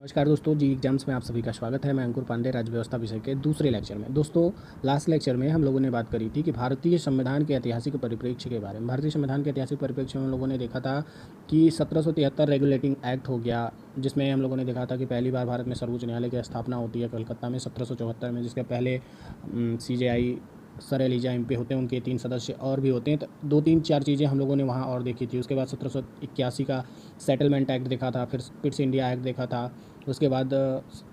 नमस्कार दोस्तों जी एग्जाम्स में आप सभी का स्वागत है। मैं अंकुर पांडे राज्य व्यवस्था विषय के दूसरे लेक्चर में। दोस्तों लास्ट लेक्चर में हम लोगों ने बात करी थी कि भारतीय संविधान के ऐतिहासिक परिप्रेक्ष्य के बारे में। भारतीय संविधान के ऐतिहासिक परिप्रेक्ष्य में हम लोगों ने देखा था कि 1773 रेगुलेटिंग एक्ट हो गया, जिसमें हम लोगों ने देखा था कि पहली बार भारत में सर्वोच्च न्यायालय की स्थापना होती है कलकत्ता में 1774 में, जिसके पहले CJI सर एलिजा एमपी होते हैं, उनके 3 सदस्य और भी होते हैं। तो 2-3-4 चीज़ें हम लोगों ने वहाँ और देखी थी। उसके बाद 1781 का सेटलमेंट एक्ट देखा था, फिर पिट्स इंडिया एक्ट देखा था, उसके बाद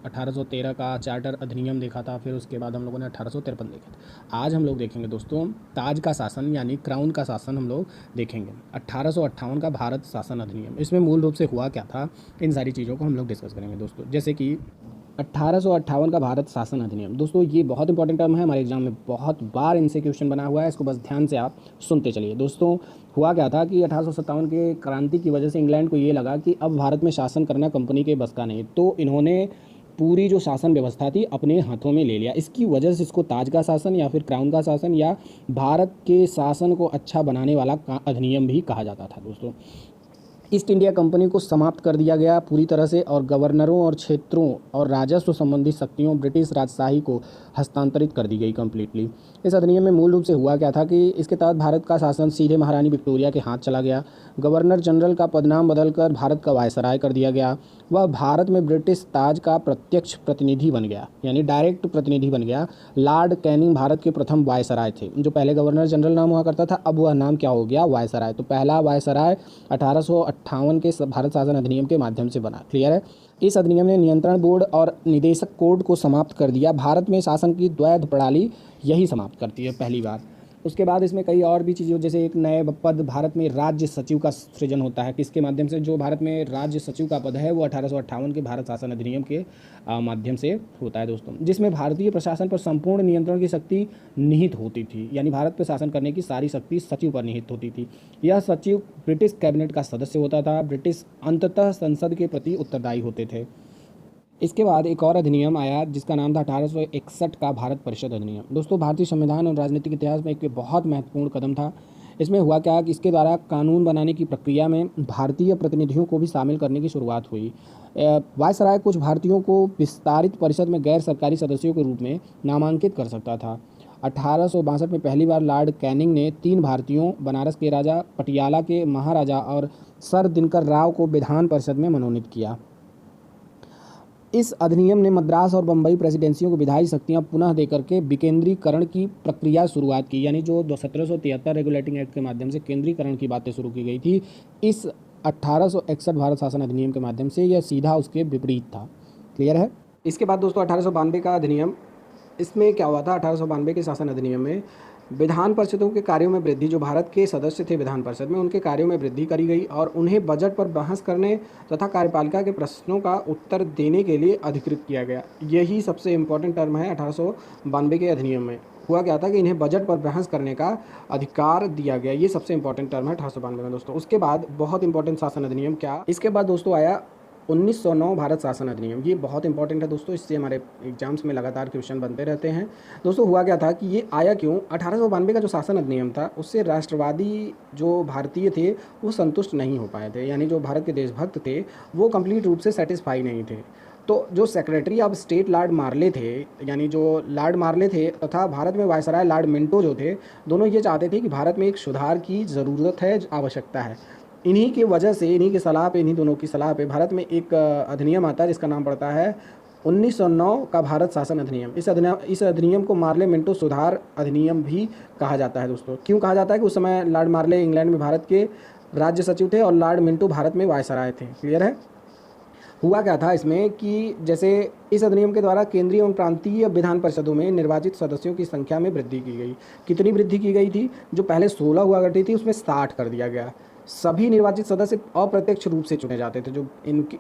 1813 का चार्टर अधिनियम देखा था, फिर उसके बाद हम लोगों ने 1853 देखा था। आज हम लोग देखेंगे दोस्तों ताज का शासन यानी क्राउन का शासन हम लोग देखेंगे। 1858 का भारत शासन अधिनियम, इसमें मूल रूप से हुआ क्या था, इन सारी चीज़ों को हम लोग डिस्कस करेंगे दोस्तों। जैसे कि 1858 का भारत शासन अधिनियम, दोस्तों ये बहुत इंपॉर्टेंट टर्म है, हमारे एग्जाम में बहुत बार इनसे क्वेश्चन बना हुआ है, इसको बस ध्यान से आप सुनते चलिए। दोस्तों हुआ क्या था कि 1857 के क्रांति की वजह से इंग्लैंड को ये लगा कि अब भारत में शासन करना कंपनी के बस का नहीं, तो इन्होंने पूरी जो शासन व्यवस्था थी अपने हाथों में ले लिया। इसकी वजह से इसको ताज का शासन या फिर क्राउन का शासन या भारत के शासन को अच्छा बनाने वाला अधिनियम भी कहा जाता था दोस्तों। ईस्ट इंडिया कंपनी को समाप्त कर दिया गया पूरी तरह से, और गवर्नरों और क्षेत्रों और राजस्व संबंधी शक्तियों ब्रिटिश राजशाही को हस्तांतरित कर दी गई कम्प्लीटली। इस अधिनियम में मूल रूप से हुआ क्या था कि इसके तहत भारत का शासन सीधे महारानी विक्टोरिया के हाथ चला गया। गवर्नर जनरल का पदनाम बदलकर भारत का वायसराय कर दिया गया। वह भारत में ब्रिटिश ताज का प्रत्यक्ष प्रतिनिधि बन गया, यानी डायरेक्ट प्रतिनिधि बन गया। लॉर्ड कैनिंग भारत के प्रथम वायसराय थे। जो पहले गवर्नर जनरल नाम हुआ करता था, अब वह नाम क्या हो गया, वायसराय। तो पहला वायसराय 1858 के भारत शासन अधिनियम के माध्यम से बना। क्लियर है। इस अधिनियम ने नियंत्रण बोर्ड और निदेशक कोड को समाप्त कर दिया। भारत में शासन की द्वैध प्रणाली यही समाप्त करती है पहली बार। उसके बाद इसमें कई और भी चीज़ें, जैसे एक नए पद भारत में राज्य सचिव का सृजन होता है। किसके माध्यम से? जो भारत में राज्य सचिव का पद है वो 1858 के भारत शासन अधिनियम के माध्यम से होता है दोस्तों, जिसमें भारतीय प्रशासन पर संपूर्ण नियंत्रण की शक्ति निहित होती थी, यानी भारत पर शासन करने की सारी शक्ति सचिव पर निहित होती थी। यह सचिव ब्रिटिश कैबिनेट का सदस्य होता था। ब्रिटिश अंततः संसद के प्रति उत्तरदायी होते थे। इसके बाद एक और अधिनियम आया जिसका नाम था 1861 का भारत परिषद अधिनियम। दोस्तों भारतीय संविधान और राजनीतिक इतिहास में एक बहुत महत्वपूर्ण कदम था। इसमें हुआ क्या कि इसके द्वारा कानून बनाने की प्रक्रिया में भारतीय प्रतिनिधियों को भी शामिल करने की शुरुआत हुई। वायसराय कुछ भारतीयों को विस्तारित परिषद में गैर सरकारी सदस्यों के रूप में नामांकित कर सकता था। 1862 में पहली बार लॉर्ड कैनिंग ने 3 भारतीयों, बनारस के राजा, पटियाला के महाराजा और सर दिनकर राव को विधान परिषद में मनोनीत किया। इस अधिनियम ने मद्रास और बम्बई प्रेसिडेंसियों को विधायी शक्तियां पुनः देकर के विकेंद्रीकरण की प्रक्रिया शुरुआत की, यानी जो 1773 रेगुलेटिंग एक्ट के माध्यम से केंद्रीकरण की बातें शुरू की गई थी, इस 1861 भारत शासन अधिनियम के माध्यम से यह सीधा उसके विपरीत था। क्लियर है। इसके बाद दोस्तों 1892 का अधिनियम, इसमें क्या हुआ था? 1892 के शासन अधिनियम में विधान परिषदों के कार्यों में वृद्धि, जो भारत के सदस्य थे विधान परिषद में, उनके कार्यों में वृद्धि करी गई और उन्हें बजट पर बहस करने तथा कार्यपालिका के प्रश्नों का उत्तर देने के लिए अधिकृत किया गया। यही सबसे इम्पोर्टेंट टर्म है 1892 के अधिनियम में। हुआ क्या था कि इन्हें बजट पर बहस करने का अधिकार दिया गया। ये सबसे इंपॉर्टेंट टर्म है 1892 में दोस्तों। उसके बाद बहुत इंपॉर्टेंट शासन अधिनियम क्या, इसके बाद दोस्तों आया 1909 भारत शासन अधिनियम। ये बहुत इंपॉर्टेंट है दोस्तों, इससे हमारे एग्जाम्स में लगातार क्वेश्चन बनते रहते हैं दोस्तों। हुआ क्या था कि ये आया क्यों? 1892 का जो शासन अधिनियम था उससे राष्ट्रवादी जो भारतीय थे वो संतुष्ट नहीं हो पाए थे, यानी जो भारत के देशभक्त थे वो कंप्लीट रूप से सेटिस्फाई नहीं थे। तो जो सेक्रेटरी ऑफ स्टेट लॉर्ड मार्ले थे, यानी जो लॉर्ड मार्ले थे, तथा भारत में वायसराय लॉर्ड मिंटो जो थे, दोनों ये चाहते थे कि भारत में एक सुधार की ज़रूरत है, आवश्यकता है। इन्हीं की वजह से, इन्हीं की सलाह पे, इन्हीं दोनों की सलाह पे भारत में एक अधिनियम आता है जिसका नाम पड़ता है 1909 का भारत शासन अधिनियम। इस अधिनियम को मार्ले मिंटो सुधार अधिनियम भी कहा जाता है दोस्तों। क्यों कहा जाता है? कि उस समय लॉर्ड मार्ले इंग्लैंड में भारत के राज्य सचिव थे और लॉर्ड मिंटो भारत में वायसराय थे। क्लियर है। हुआ क्या था इसमें कि जैसे इस अधिनियम के द्वारा केंद्रीय एवं प्रांतीय विधान परिषदों में निर्वाचित सदस्यों की संख्या में वृद्धि की गई। कितनी वृद्धि की गई थी? जो पहले 16 हुआ करती थी उसमें 60 कर दिया गया। सभी निर्वाचित सदस्य अप्रत्यक्ष रूप से चुने जाते थे। जो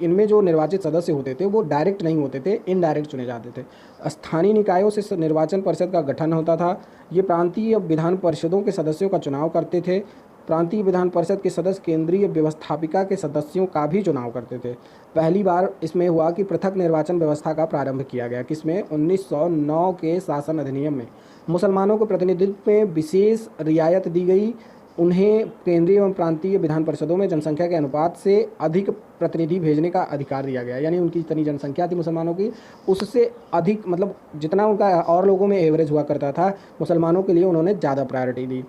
इनमें जो निर्वाचित सदस्य होते थे वो डायरेक्ट नहीं होते थे, इनडायरेक्ट चुने जाते थे। स्थानीय निकायों से निर्वाचन परिषद का गठन होता था। ये प्रांतीय विधान परिषदों के सदस्यों का चुनाव करते थे। प्रांतीय विधान परिषद के सदस्य केंद्रीय व्यवस्थापिका के सदस्यों का भी चुनाव करते थे। पहली बार इसमें हुआ कि पृथक निर्वाचन व्यवस्था का प्रारंभ किया गया। किसमें? 1909 के शासन अधिनियम में। मुसलमानों को प्रतिनिधित्व में विशेष रियायत दी गई। उन्हें केंद्रीय एवं प्रांतीय विधान परिषदों में जनसंख्या के अनुपात से अधिक प्रतिनिधि भेजने का अधिकार दिया गया। यानी उनकी जितनी जनसंख्या थी मुसलमानों की, उससे अधिक, मतलब जितना उनका और लोगों में एवरेज हुआ करता था, मुसलमानों के लिए उन्होंने ज़्यादा प्रायोरिटी दी।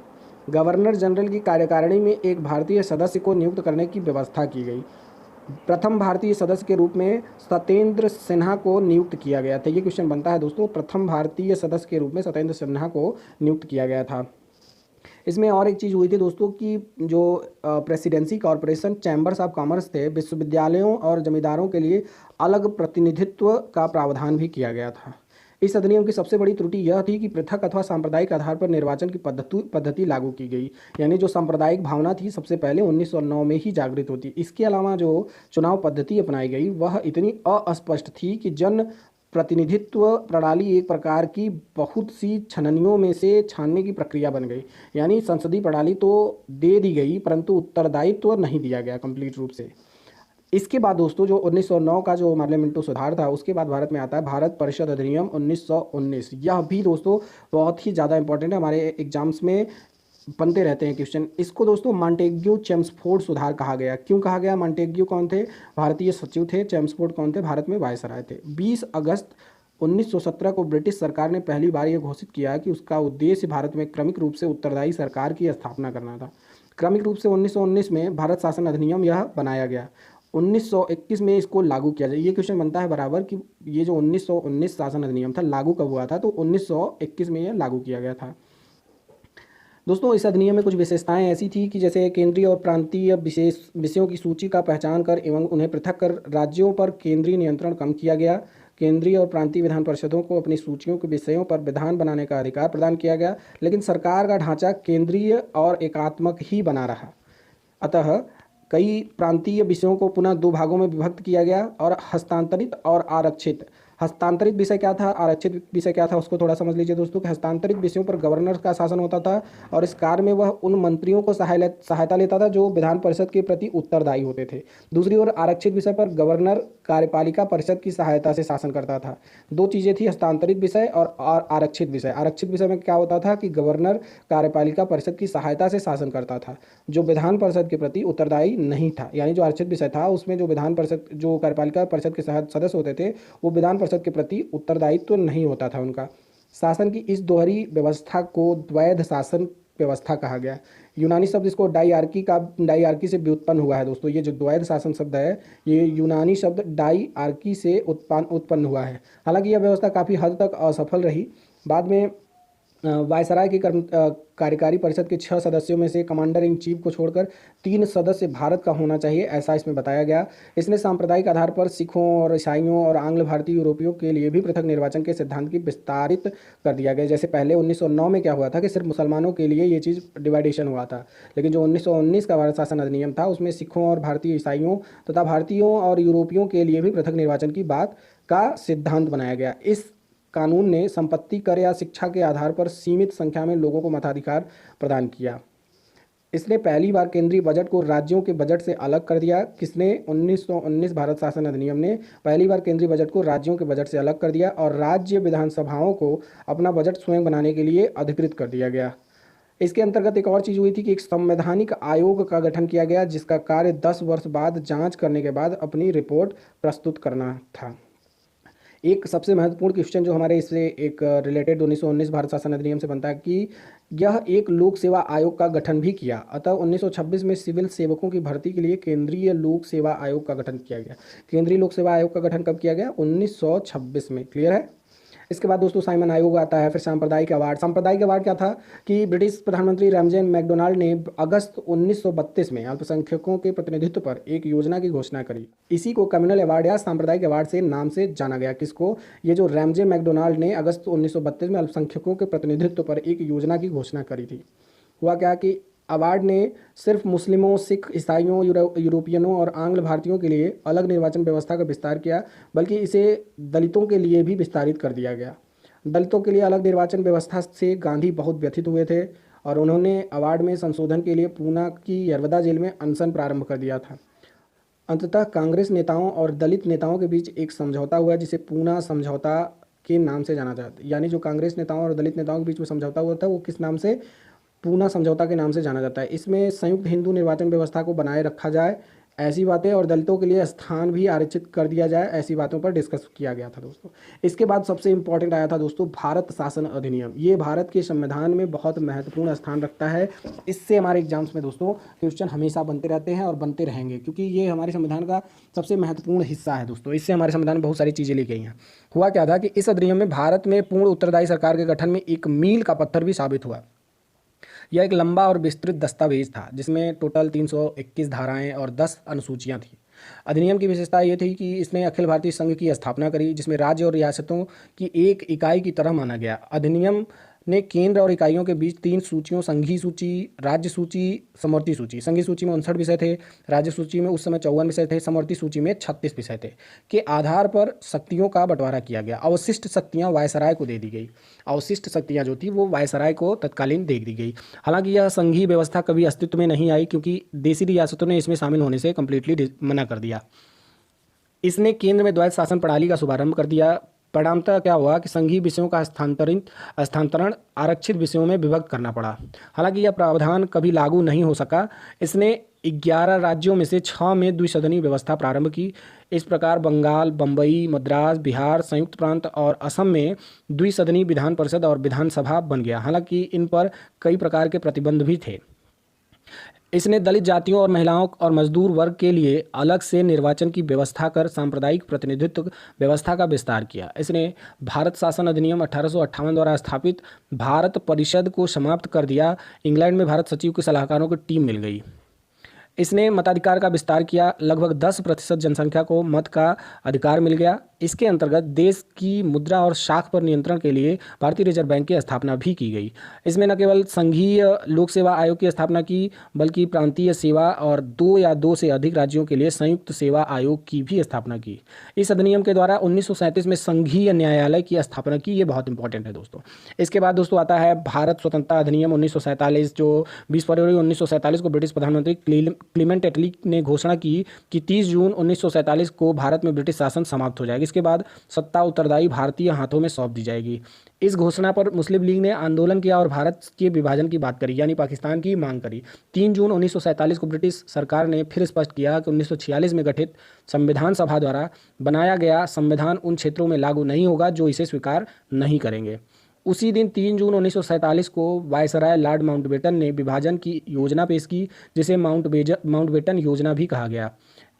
गवर्नर जनरल की कार्यकारिणी में एक भारतीय सदस्य को नियुक्त करने की व्यवस्था की गई। प्रथम भारतीय सदस्य के रूप में सत्येंद्र सिन्हा को नियुक्त किया गया था। ये क्वेश्चन बनता है दोस्तों, प्रथम भारतीय सदस्य के रूप में सत्येंद्र सिन्हा को नियुक्त किया गया था। इसमें और एक चीज़ हुई थी दोस्तों कि जो presidency corporation chambers of commerce थे, विश्वविद्यालयों और जमींदारों के लिए अलग प्रतिनिधित्व का प्रावधान भी किया गया था। इस अधिनियम की सबसे बड़ी त्रुटि यह थी कि पृथक अथवा सांप्रदायिक आधार पर निर्वाचन की पद्धति लागू की गई। यानी जो सांप्रदायिक भावना थी सबसे पहले 1909 में ही जागृत होती। इसके अलावा जो चुनाव पद्धति अपनाई गई वह इतनी अस्पष्ट थी कि जन प्रतिनिधित्व प्रणाली एक प्रकार की बहुत सी छननियों में से छानने की प्रक्रिया बन गई। यानी संसदीय प्रणाली तो दे दी गई परंतु उत्तरदायित्व नहीं दिया गया कंप्लीट रूप से। इसके बाद दोस्तों जो 1909 का जो पार्लियामेंट्री सुधार था, उसके बाद भारत में आता है भारत परिषद अधिनियम 1919। यह भी दोस्तों बहुत ही ज़्यादा इंपॉर्टेंट है, हमारे एग्जाम्स में बनते रहते हैं क्वेश्चन। इसको दोस्तों मॉन्टेग्यू चेम्सफोर्ड सुधार कहा गया। क्यों कहा गया? मॉन्टेग्यू कौन थे? भारतीय सचिव थे। चेम्सफोर्ड कौन थे? भारत में वायसराय थे। 20 अगस्त 1917 को ब्रिटिश सरकार ने पहली बार यह घोषित किया कि उसका उद्देश्य भारत में क्रमिक रूप से उत्तरदायी सरकार की स्थापना करना था। क्रमिक रूप से 1919 में भारत शासन अधिनियम यह बनाया गया। 1921 में इसको लागू किया जाए। ये क्वेश्चन बनता है बराबर कि ये जो 1919 शासन अधिनियम था लागू कब हुआ था? तो 1921 में यह लागू किया गया था। दोस्तों इस अधिनियम में कुछ विशेषताएं ऐसी थी कि जैसे केंद्रीय और प्रांतीय विषयों की सूची का पहचान कर एवं उन्हें पृथक कर राज्यों पर केंद्रीय नियंत्रण कम किया गया। केंद्रीय और प्रांतीय विधान परिषदों को अपनी सूचियों के विषयों पर विधान बनाने का अधिकार प्रदान किया गया, लेकिन सरकार का ढांचा केंद्रीय और एकात्मक ही बना रहा। अतः कई प्रांतीय विषयों को पुनः दो भागों में विभक्त किया गया और हस्तांतरित और आरक्षित। हस्तांतरित विषय क्या था, आरक्षित विषय क्या था, उसको थोड़ा समझ लीजिए दोस्तों कि हस्तांतरित विषयों पर गवर्नर का शासन होता था और इस कार्य में वह उन मंत्रियों को सहायता लेता था जो विधान परिषद के प्रति उत्तरदायी होते थे। दूसरी ओर आरक्षित विषय पर गवर्नर कार्यपालिका परिषद की सहायता से शासन करता था। दो चीज़ें थी, हस्तांतरित विषय और आरक्षित विषय। आरक्षित विषय में क्या होता था कि गवर्नर कार्यपालिका परिषद की सहायता से शासन करता था, जो विधान परिषद के प्रति उत्तरदायी नहीं था। यानी जो आरक्षित विषय था उसमें जो विधान परिषद, जो कार्यपालिका परिषद के सदस्य होते थे, वो विधान परिषद के प्रति उत्तरदायित्व नहीं होता था उनका। शासन की इस दोहरी व्यवस्था को द्वैध शासन व्यवस्था कहा गया। यूनानी शब्द इसको डाइआर्की से व्युत्पन्न हुआ है दोस्तों। ये जो द्वैध शासन शब्द है ये यूनानी शब्द डाइआर्की से उत्पन्न हुआ है। हालांकि यह व्यवस्था काफ़ी हद तक असफल रही। बाद में वायसराय की कार्यकारी परिषद के 6 सदस्यों में से कमांडर इन चीफ को छोड़कर 3 सदस्य भारत का होना चाहिए, ऐसा इसमें बताया गया। इसने सांप्रदायिक आधार पर सिखों और ईसाइयों और आंग्ल भारतीय यूरोपियों के लिए भी पृथक निर्वाचन के सिद्धांत की विस्तारित कर दिया गया। जैसे पहले 1909 में क्या हुआ था कि सिर्फ मुसलमानों के लिए ये चीज़ डिवाइडेशन हुआ था, लेकिन जो 1919 का भारत शासन अधिनियम था उसमें सिखों और भारतीय ईसाइयों तथा भारतीयों और यूरोपियों के लिए भी पृथक निर्वाचन की बात का सिद्धांत बनाया गया। इस कानून ने संपत्ति कर या शिक्षा के आधार पर सीमित संख्या में लोगों को मताधिकार प्रदान किया। इसने पहली बार केंद्रीय बजट को राज्यों के बजट से अलग कर दिया। किसने? 1919 भारत शासन अधिनियम ने पहली बार केंद्रीय बजट को राज्यों के बजट से अलग कर दिया और राज्य विधानसभाओं को अपना बजट स्वयं बनाने के लिए अधिकृत कर दिया गया। इसके अंतर्गत एक और चीज़ हुई थी कि एक संवैधानिक आयोग का गठन किया गया जिसका कार्य 10 वर्ष बाद जांच करने के बाद अपनी रिपोर्ट प्रस्तुत करना था। एक सबसे महत्वपूर्ण क्वेश्चन जो हमारे इससे एक रिलेटेड 1919 भारत शासन अधिनियम से बनता है कि यह एक लोक सेवा आयोग का गठन भी किया। अतः 1926 में सिविल सेवकों की भर्ती के लिए केंद्रीय लोक सेवा आयोग का गठन किया गया। केंद्रीय लोक सेवा आयोग का गठन कब किया गया? 1926 में। क्लियर है? इसके बाद दोस्तों साइमन आयोग आता है। फिर सांप्रदायिक अवार्ड। सांप्रदायिक अवार्ड क्या था कि ब्रिटिश प्रधानमंत्री रैमजे मैकडोनाल्ड ने अगस्त 1932 में अल्पसंख्यकों के प्रतिनिधित्व पर एक योजना की घोषणा करी। इसी को कम्युनल अवार्ड या सांप्रदायिक अवार्ड से नाम से जाना गया। किसको? ये जो रैमजे मैकडोनाल्ड ने अगस्त 1932 में अल्पसंख्यकों के प्रतिनिधित्व पर एक योजना की घोषणा करी थी। हुआ क्या कि अवार्ड ने सिर्फ मुस्लिमों, सिख, ईसाइयों, यूरोपियनों और आंग्ल भारतीयों के लिए अलग निर्वाचन व्यवस्था का विस्तार किया, बल्कि इसे दलितों के लिए भी विस्तारित कर दिया गया। दलितों के लिए अलग निर्वाचन व्यवस्था से गांधी बहुत व्यथित हुए थे और उन्होंने अवार्ड में संशोधन के लिए पूना की यरवदा जेल में अनशन प्रारंभ कर दिया था। अंततः कांग्रेस नेताओं और दलित नेताओं के बीच एक समझौता हुआ जिसे पूना समझौता के नाम से जाना जाता है। यानी जो कांग्रेस नेताओं और दलित नेताओं के बीच में समझौता हुआ था वो किस नाम से? पूना समझौता के नाम से जाना जाता है। इसमें संयुक्त हिंदू निर्वाचन व्यवस्था को बनाए रखा जाए, ऐसी बातें, और दलितों के लिए स्थान भी आरक्षित कर दिया जाए, ऐसी बातों पर डिस्कस किया गया था दोस्तों। इसके बाद सबसे इंपॉर्टेंट आया था दोस्तों भारत शासन अधिनियम। ये भारत के संविधान में बहुत महत्वपूर्ण स्थान रखता है। इससे हमारे एग्जाम्स में दोस्तों क्वेश्चन हमेशा बनते रहते हैं और बनते रहेंगे, क्योंकि ये हमारे संविधान का सबसे महत्वपूर्ण हिस्सा है दोस्तों। इससे हमारे संविधान में बहुत सारी चीज़ें ली गई हैं। हुआ क्या था कि इस अधिनियम में भारत में पूर्ण उत्तरदायी सरकार के गठन में एक मील का पत्थर भी साबित हुआ। यह एक लंबा और विस्तृत दस्तावेज था जिसमें टोटल 321 धाराएं और 10 अनुसूचियां थीं। अधिनियम की विशेषता ये थी कि इसने अखिल भारतीय संघ की स्थापना करी, जिसमें राज्य और रियासतों की एक इकाई की तरह माना गया। अधिनियम ने केंद्र और इकाइयों के बीच 3 सूचियों, संघीय सूची, राज्य सूची, समवर्ती सूची, संघीय सूची में 59 विषय थे, राज्य सूची में उस समय 54 विषय थे, समवर्ती सूची में 36 विषय थे, के आधार पर शक्तियों का बंटवारा किया गया। अवशिष्ट शक्तियां वायसराय को दे दी गई। अवशिष्ट शक्तियां जो थी वो वायसराय को तत्कालीन दे दी गई। हालांकि यह संघीय व्यवस्था कभी अस्तित्व में नहीं आई, क्योंकि देशी रियासतों ने इसमें शामिल होने से कंप्लीटली मना कर दिया। इसने केंद्र में द्वैत शासन प्रणाली का शुभारंभ कर दिया। परिणामतः क्या हुआ कि संघीय विषयों का स्थानांतरण आरक्षित विषयों में विभक्त करना पड़ा। हालांकि यह प्रावधान कभी लागू नहीं हो सका। इसने 11 राज्यों में से 6 में द्विसदनीय व्यवस्था प्रारंभ की। इस प्रकार बंगाल, बम्बई, मद्रास, बिहार, संयुक्त प्रांत और असम में द्विसदनीय विधान परिषद और विधानसभा बन गया। हालांकि इन पर कई प्रकार के प्रतिबंध भी थे। इसने दलित जातियों और महिलाओं और मजदूर वर्ग के लिए अलग से निर्वाचन की व्यवस्था कर सांप्रदायिक प्रतिनिधित्व व्यवस्था का विस्तार किया। इसने भारत शासन अधिनियम 1858 द्वारा स्थापित भारत परिषद को समाप्त कर दिया। इंग्लैंड में भारत सचिव के सलाहकारों की टीम मिल गई। इसने मताधिकार का विस्तार किया। लगभग 10% जनसंख्या को मत का अधिकार मिल गया। इसके अंतर्गत देश की मुद्रा और शाख पर नियंत्रण के लिए भारतीय रिजर्व बैंक की स्थापना भी की गई। इसमें न केवल संघीय लोक सेवा आयोग की स्थापना की, बल्कि प्रांतीय सेवा और 2 या 2 से अधिक राज्यों के लिए संयुक्त सेवा आयोग की भी स्थापना की। इस अधिनियम के द्वारा 1937 में संघीय न्यायालय की स्थापना की। ये बहुत इंपॉर्टेंट है दोस्तों। इसके बाद दोस्तों आता है भारत स्वतंत्रता अधिनियम 1947, जो 20 फरवरी 1947 को ब्रिटिश प्रधानमंत्री क्लीमेंट एटली ने घोषणा की कि 30 जून 1947 को भारत में ब्रिटिश शासन समाप्त हो जाएगा। इसके बाद सत्ता उत्तरदायी भारतीय हाथों में सौंप दी जाएगी। इस घोषणा पर मुस्लिम लीग ने आंदोलन किया और भारत के विभाजन की बात करी, यानी पाकिस्तान की मांग करी। 3 जून 1947 को ब्रिटिश सरकार ने फिर स्पष्ट किया कि 1946 में गठित संविधान सभा द्वारा बनाया गया संविधान उन क्षेत्रों में लागू नहीं होगा जो इसे स्वीकार नहीं करेंगे। उसी दिन 3 जून 1947 को वायसराय लॉर्ड माउंटबेटन ने विभाजन की योजना पेश की, जिसे माउंटबेटन योजना भी कहा गया।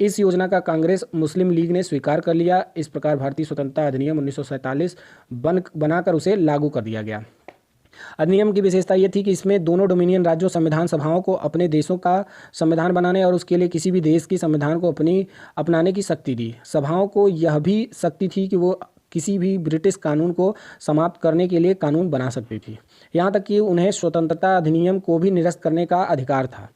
इस योजना का कांग्रेस मुस्लिम लीग ने स्वीकार कर लिया। इस प्रकार भारतीय स्वतंत्रता अधिनियम 1947 बनाकर उसे लागू कर दिया गया। अधिनियम की विशेषता ये थी कि इसमें दोनों डोमिनियन राज्यों संविधान सभाओं को अपने देशों का संविधान बनाने और उसके लिए किसी भी देश की संविधान को अपनाने की शक्ति दी। सभाओं को यह भी शक्ति थी कि वो किसी भी ब्रिटिश कानून को समाप्त करने के लिए कानून बना सकती थी। यहाँ तक कि उन्हें स्वतंत्रता अधिनियम को भी निरस्त करने का अधिकार था।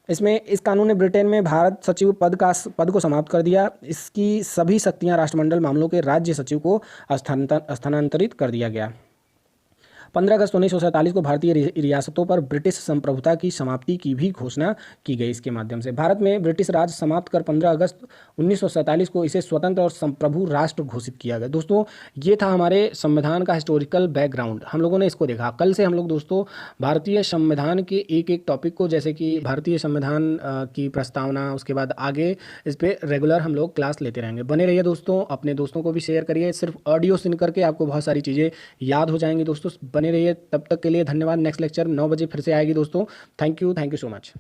इस कानून ने ब्रिटेन में भारत सचिव पद को समाप्त कर दिया। इसकी सभी शक्तियाँ राष्ट्रमंडल मामलों के राज्य सचिव को स्थानांतरित कर दिया गया। 15 अगस्त 1947 को भारतीय रियासतों पर ब्रिटिश संप्रभुता की समाप्ति की भी घोषणा की गई। इसके माध्यम से भारत में ब्रिटिश राज समाप्त कर 15 अगस्त 1947 को इसे स्वतंत्र और संप्रभु राष्ट्र घोषित किया गया। दोस्तों ये था हमारे संविधान का हिस्टोरिकल बैकग्राउंड। हम लोगों ने इसको देखा। कल से हम लोग दोस्तों भारतीय संविधान के एक एक टॉपिक को, जैसे कि भारतीय संविधान की प्रस्तावना, उसके बाद आगे इस पर रेगुलर हम लोग क्लास लेते रहेंगे। बने रहिए दोस्तों, अपने दोस्तों को भी शेयर करिए। सिर्फ ऑडियो सुन करके आपको बहुत सारी चीज़ें याद हो जाएंगी दोस्तों। बने रहिए, तब तक के लिए धन्यवाद। नेक्स्ट लेक्चर 9 बजे फिर से आएगी दोस्तों। Thank you so much.